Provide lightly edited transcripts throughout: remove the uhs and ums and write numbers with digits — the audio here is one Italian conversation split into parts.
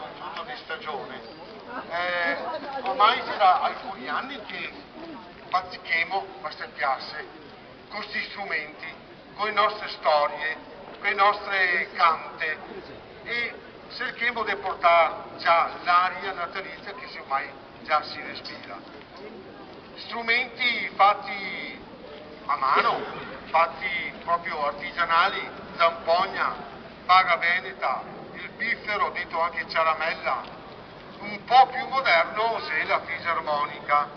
un frutto di stagione. Ormai c'era alcuni anni che bazzichemo a queste piazze, con questi strumenti, con le nostre storie, con le nostre cante e cerchiamo di portare già l'aria natalizia che ormai già si respira. Strumenti fatti a mano, fatti proprio artigianali, zampogna, paga veneta, il piffero, detto anche ciaramella, un po' più moderno se la fisarmonica,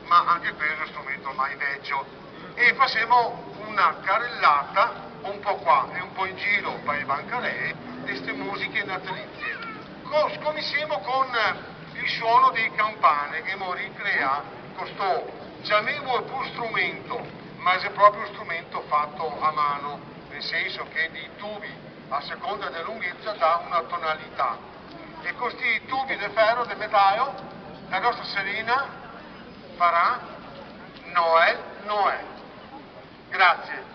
ma anche quello è uno strumento ormai vecchio. E facciamo una carrellata un po' qua e un po' in giro per i bancarei di queste musiche natalizie. Cominciamo con il suono dei campane che ricrea questo, chiamiamolo pur strumento, ma è proprio un strumento fatto a mano, nel senso che dei tubi a seconda della lunghezza dà una tonalità. E questi tubi di ferro, di metallo, la nostra Serena farà Noel Noel. Grazie.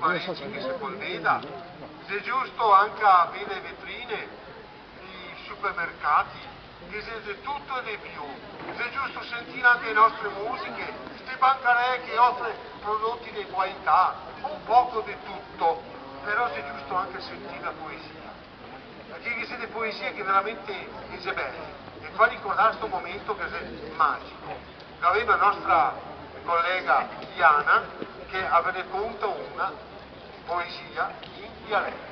parenti che si colveda, se è giusto anche avere le vetrine di supermercati, che siete tutto e di più, se è giusto sentire anche le nostre musiche, queste bancarelle che offre prodotti di qualità, un poco di tutto, però se è giusto anche sentire la poesia, perché che siete poesie che veramente è belle e fa ricordare questo momento che è magico. Aveva la nostra collega Diana che aveva contato una poesia in dialetto.